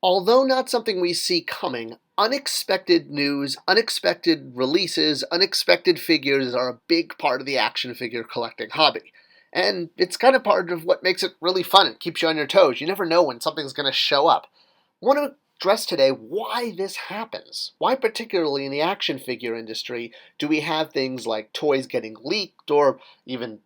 Although not something we see coming, unexpected news, unexpected releases, unexpected figures are a big part of the action figure collecting hobby. And it's kind of part of what makes it really fun. It keeps you on your toes. You never know when something's going to show up. I want to address today why this happens. Why, particularly in the action figure industry, do we have things like toys getting leaked or even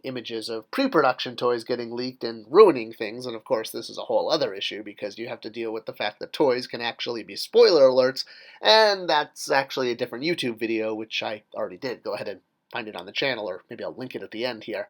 images of pre-production toys getting leaked and ruining things, and of course this is a whole other issue because you have to deal with the fact that toys can actually be spoiler alerts, and that's actually a different YouTube video, which I already did. Go ahead and find it on the channel, or maybe I'll link it at the end here.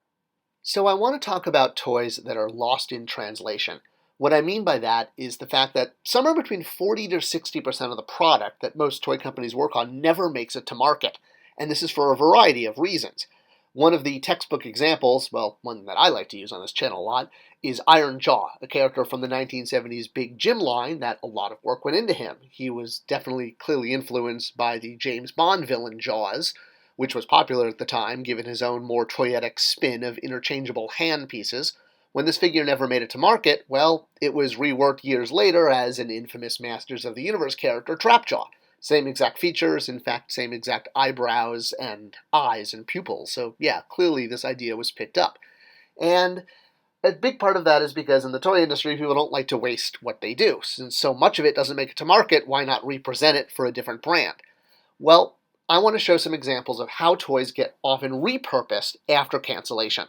So I want to talk about toys that are lost in translation. What I mean by that is the fact that somewhere between 40 to 60% of the product that most toy companies work on never makes it to market, and this is for a variety of reasons. One of the textbook examples, well, one that I like to use on this channel a lot, is Iron Jaw, a character from the 1970s Big Jim line that a lot of work went into him. He was definitely clearly influenced by the James Bond villain Jaws, which was popular at the time given his own more toyetic spin of interchangeable hand pieces. When this figure never made it to market, well, it was reworked years later as an infamous Masters of the Universe character, Trapjaw. Same exact features, in fact, same exact eyebrows and eyes and pupils. So yeah, clearly this idea was picked up. And a big part of that is because in the toy industry, people don't like to waste what they do. Since so much of it doesn't make it to market, why not represent it for a different brand? Well, I want to show some examples of how toys get often repurposed after cancellation.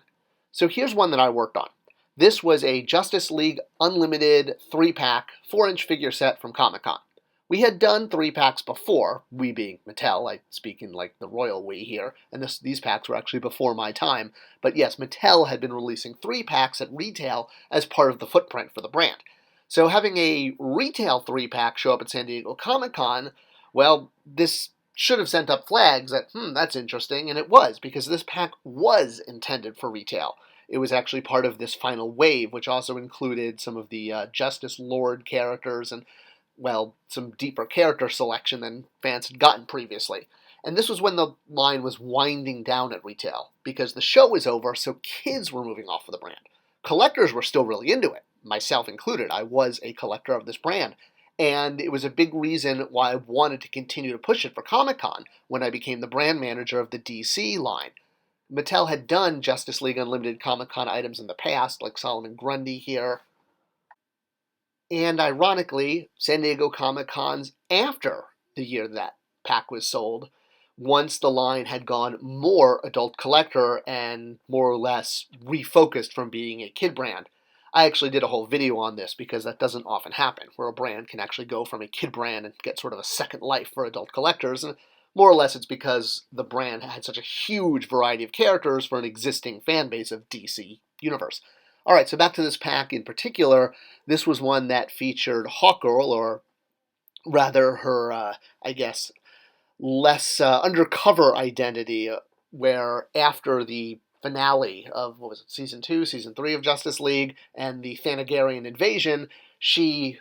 So here's one that I worked on. This was a Justice League Unlimited 3-pack 4-inch figure set from Comic-Con. We had done 3-packs before, we being Mattel, I speak in like the royal we here, and these packs were actually before my time, but yes, Mattel had been releasing 3-packs at retail as part of the footprint for the brand. So having a retail 3-pack show up at San Diego Comic-Con, well, this should have sent up flags that, that's interesting, and it was, because this pack was intended for retail. It was actually part of this final wave, which also included some of the Justice Lord characters and, well, some deeper character selection than fans had gotten previously. And this was when the line was winding down at retail, because the show was over, so kids were moving off of the brand. Collectors were still really into it, myself included. I was a collector of this brand. And it was a big reason why I wanted to continue to push it for Comic-Con when I became the brand manager of the DC line. Mattel had done Justice League Unlimited Comic-Con items in the past, like Solomon Grundy here. And ironically, San Diego Comic-Cons after the year that pack was sold, once the line had gone more adult collector and more or less refocused from being a kid brand. I actually did a whole video on this because that doesn't often happen, where a brand can actually go from a kid brand and get sort of a second life for adult collectors, and more or less it's because the brand had such a huge variety of characters for an existing fan base of DC Universe. Alright, so back to this pack in particular. This was one that featured Hawkgirl, or rather her, less undercover identity, where after the finale of, what was it, Season 2, Season 3 of Justice League, and the Thanagarian invasion, she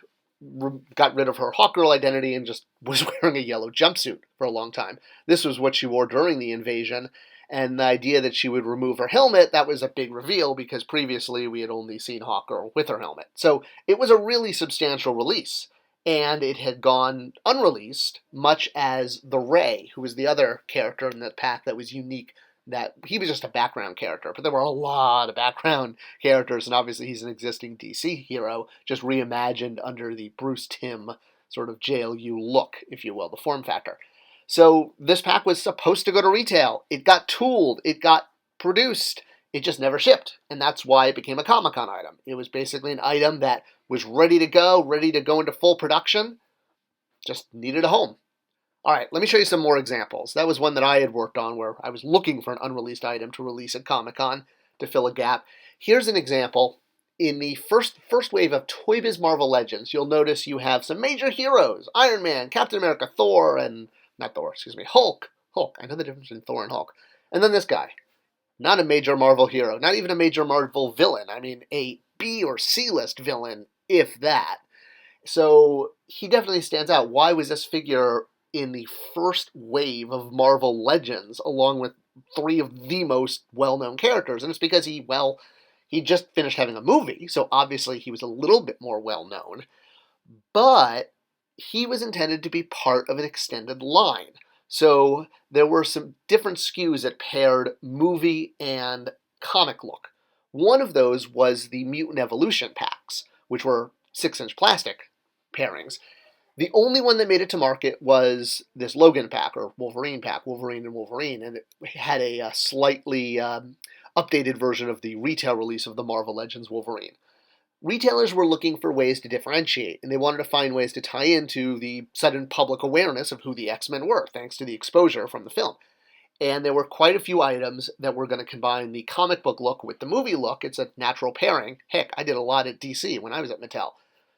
got rid of her Hawkgirl identity and just was wearing a yellow jumpsuit for a long time. This was what she wore during the invasion, and the idea that she would remove her helmet, that was a big reveal because previously we had only seen Hawkgirl with her helmet. So it was a really substantial release, and it had gone unreleased, much as the Ray, who was the other character in that pack that was unique, that he was just a background character, but there were a lot of background characters, and obviously he's an existing DC hero, just reimagined under the Bruce Timm sort of JLU look, if you will, the form factor. So this pack was supposed to go to retail. It got tooled. It got produced. It just never shipped, and that's why it became a Comic-Con item. It was basically an item that was ready to go into full production, just needed a home. All right, let me show you some more examples. That was one that I had worked on where I was looking for an unreleased item to release at Comic-Con to fill a gap. Here's an example. In the first wave of Toy Biz Marvel Legends, you'll notice you have some major heroes: Iron Man, Captain America, Thor, and Hulk. I know the difference between Thor and Hulk. And then this guy. Not a major Marvel hero. Not even a major Marvel villain. I mean, a B or C-list villain, if that. So he definitely stands out. Why was this figure in the first wave of Marvel Legends, along with 3 of the most well-known characters? And it's because he just finished having a movie, so obviously he was a little bit more well-known. but he was intended to be part of an extended line. So there were some different SKUs that paired movie and comic look. One of those was the Mutant Evolution packs, which were 6-inch plastic pairings. The only one that made it to market was this Logan pack, or Wolverine pack, Wolverine and Wolverine, and it had a slightly updated version of the retail release of the Marvel Legends Wolverine. Retailers were looking for ways to differentiate, and they wanted to find ways to tie into the sudden public awareness of who the X-Men were, thanks to the exposure from the film. And there were quite a few items that were going to combine the comic book look with the movie look. It's a natural pairing. Heck, I did a lot at DC when I was at Mattel.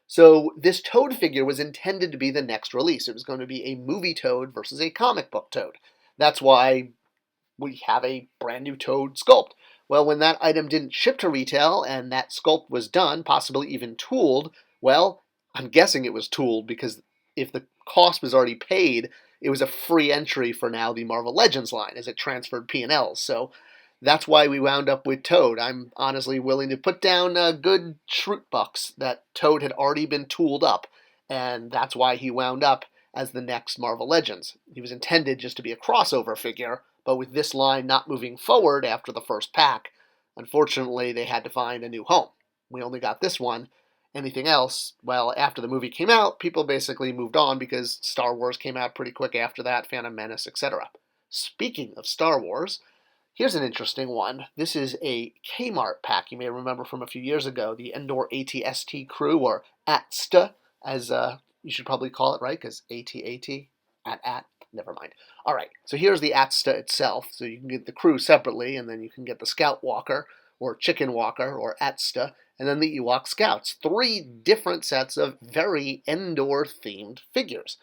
So this Toad figure was intended to be the next release. It was going to be a movie Toad versus a comic book Toad. That's why we have a brand new Toad sculpt. Well, when that item didn't ship to retail and that sculpt was done, possibly even tooled, well, I'm guessing it was tooled because if the cost was already paid, it was a free entry for now the Marvel Legends line as it transferred P&Ls. So that's why we wound up with Toad. I'm honestly willing to put down good Schrute bucks that Toad had already been tooled up, and that's why he wound up as the next Marvel Legends. He was intended just to be a crossover figure, but with this line not moving forward after the first pack, unfortunately they had to find a new home. We only got this one. Anything else, well, after the movie came out, people basically moved on because Star Wars came out pretty quick after that, Phantom Menace, etc. Speaking of Star Wars, here's an interesting one. This is a Kmart pack you may remember from a few years ago, the Endor AT-ST crew, or AT-ST, as you should probably call it, right? Because AT-AT, AT-AT, never mind. All right, so here's the AT-ST itself. So you can get the crew separately, and then you can get the Scout Walker, or Chicken Walker, or AT-ST, and then the Ewok Scouts. 3 different sets of very Endor-themed figures.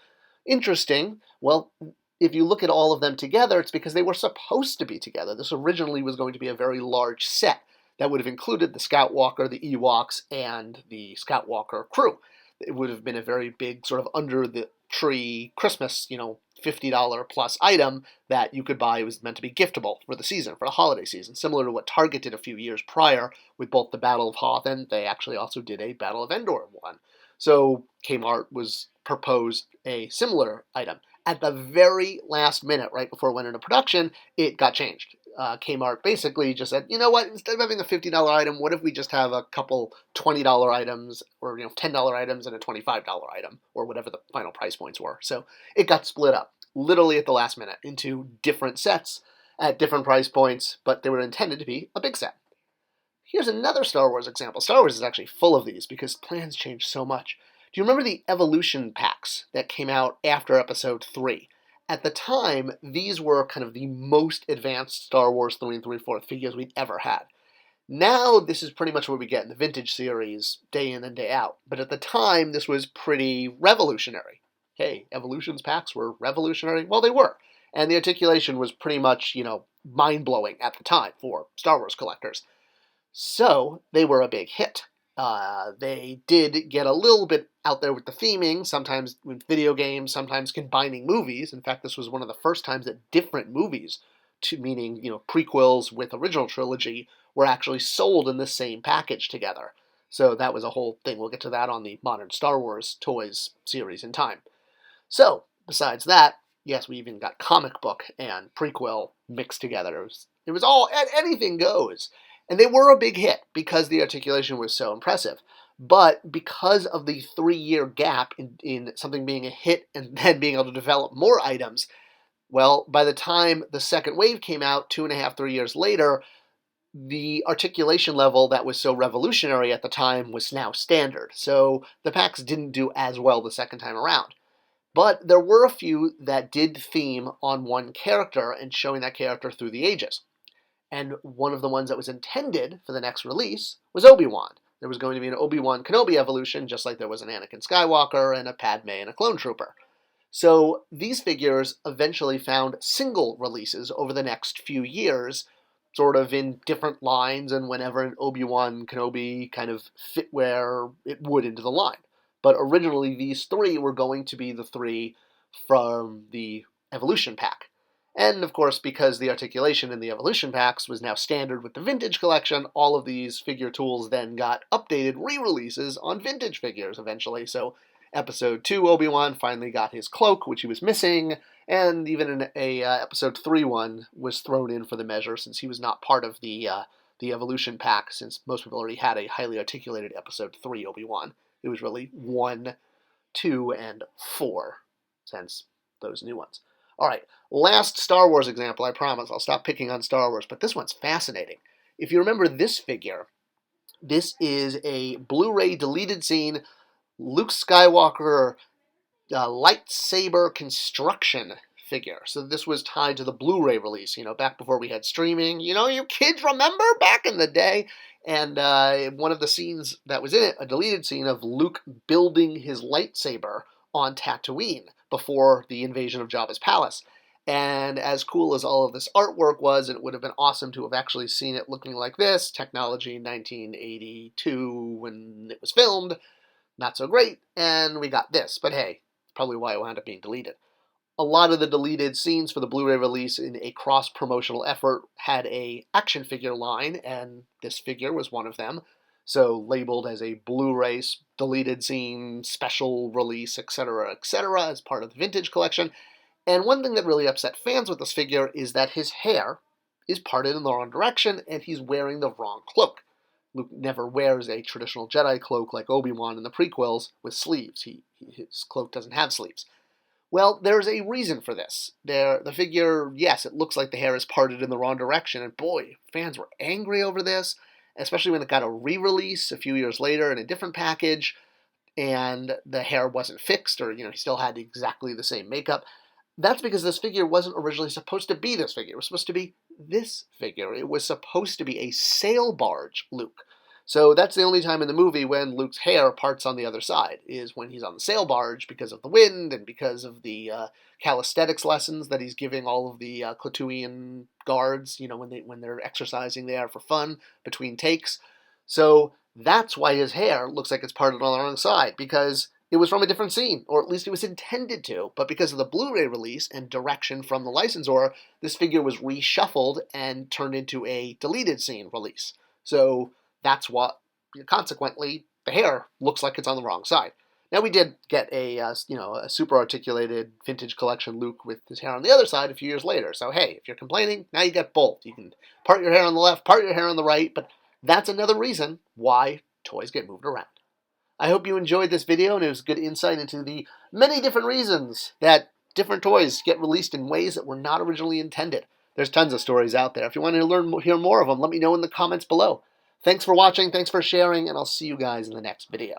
Interesting. Well, if you look at all of them together, it's because they were supposed to be together. This originally was going to be a very large set that would have included the Scout Walker, the Ewoks, and the Scout Walker crew. It would have been a very big sort of under-the-tree Christmas, $50 plus item that you could buy. It was meant to be giftable for the season, for the holiday season, similar to what Target did a few years prior with both the Battle of Hoth, and they actually also did a Battle of Endor one. So Kmart was proposed a similar item. At the very last minute, right before it went into production, it got changed. Kmart basically just said, you know what, instead of having a $50 item, what if we just have a couple $20 items, or $10 items and a $25 item, or whatever the final price points were. So it got split up, literally at the last minute, into different sets at different price points, but they were intended to be a big set. Here's another Star Wars example. Star Wars is actually full of these because plans change so much. Do you remember the Evolution packs that came out after Episode 3? At the time, these were kind of the most advanced Star Wars 3 3/4 figures we'd ever had. Now, this is pretty much what we get in the vintage series, day in and day out. But at the time, this was pretty revolutionary. Hey, Evolutions packs were revolutionary? Well, they were. And the articulation was pretty much, mind-blowing at the time for Star Wars collectors. So, they were a big hit. They did get a little bit out there with the theming, sometimes with video games, sometimes combining movies. In fact, this was one of the first times that different movies, meaning prequels with original trilogy, were actually sold in the same package together. So that was a whole thing. We'll get to that on the modern Star Wars toys series in time. So, besides that, yes, we even got comic book and prequel mixed together. It was all, anything goes. And they were a big hit because the articulation was so impressive. But because of the 3-year gap in something being a hit and then being able to develop more items, well, by the time the second wave came out, 2.5, 3 years later, the articulation level that was so revolutionary at the time was now standard. So the packs didn't do as well the second time around. But there were a few that did theme on one character and showing that character through the ages. And one of the ones that was intended for the next release was Obi-Wan. There was going to be an Obi-Wan Kenobi evolution, just like there was an Anakin Skywalker and a Padme and a Clone Trooper. So these figures eventually found single releases over the next few years, sort of in different lines and whenever an Obi-Wan Kenobi kind of fit where it would into the line. But originally these 3 were going to be the 3 from the Evolution pack. And, of course, because the articulation in the Evolution packs was now standard with the Vintage collection, all of these figure tools then got updated re-releases on Vintage figures eventually. So Episode 2 Obi-Wan finally got his cloak, which he was missing, and even an Episode 3 one was thrown in for the measure since he was not part of the evolution pack, since most people already had a highly articulated Episode 3 Obi-Wan. It was really 1, 2, and 4, since those new ones. All right, last Star Wars example, I promise. I'll stop picking on Star Wars, but this one's fascinating. If you remember this figure, this is a Blu-ray deleted scene, Luke Skywalker lightsaber construction figure. So this was tied to the Blu-ray release, back before we had streaming. You kids remember back in the day? And one of the scenes that was in it, a deleted scene of Luke building his lightsaber on Tatooine before the invasion of Jabba's palace. And as cool as all of this artwork was, it would have been awesome to have actually seen it looking like this. Technology in 1982 when it was filmed, not so great, and we got this. But hey, probably why it wound up being deleted. A lot of the deleted scenes for the Blu-ray release in a cross-promotional effort had a action figure line, and this figure was one of them. So labeled as a Blu-ray deleted scene, special release, etc., as part of the vintage collection. And one thing that really upset fans with this figure is that his hair is parted in the wrong direction, and he's wearing the wrong cloak. Luke never wears a traditional Jedi cloak like Obi-Wan in the prequels with sleeves. His cloak doesn't have sleeves. Well, there's a reason for this. The figure, yes, it looks like the hair is parted in the wrong direction, and boy, fans were angry over this, especially when it got a re-release a few years later in a different package, and the hair wasn't fixed, or, he still had exactly the same makeup. That's because this figure wasn't originally supposed to be this figure. It was supposed to be this figure. It was supposed to be a sail barge Luke. So that's the only time in the movie when Luke's hair parts on the other side, is when he's on the sail barge because of the wind and because of the calisthenics lessons that he's giving all of the Klatooian guards, when they're exercising there for fun between takes. So that's why his hair looks like it's parted on the wrong side, because it was from a different scene, or at least it was intended to, but because of the Blu-ray release and direction from the licensor, this figure was reshuffled and turned into a deleted scene release. So that's what, consequently, the hair looks like it's on the wrong side. Now, we did get a super articulated vintage collection Luke with his hair on the other side a few years later. So, hey, if you're complaining, now you get both. You can part your hair on the left, part your hair on the right, but that's another reason why toys get moved around. I hope you enjoyed this video, and it was a good insight into the many different reasons that different toys get released in ways that were not originally intended. There's tons of stories out there. If you want to hear more of them, let me know in the comments below. Thanks for watching, thanks for sharing, and I'll see you guys in the next video.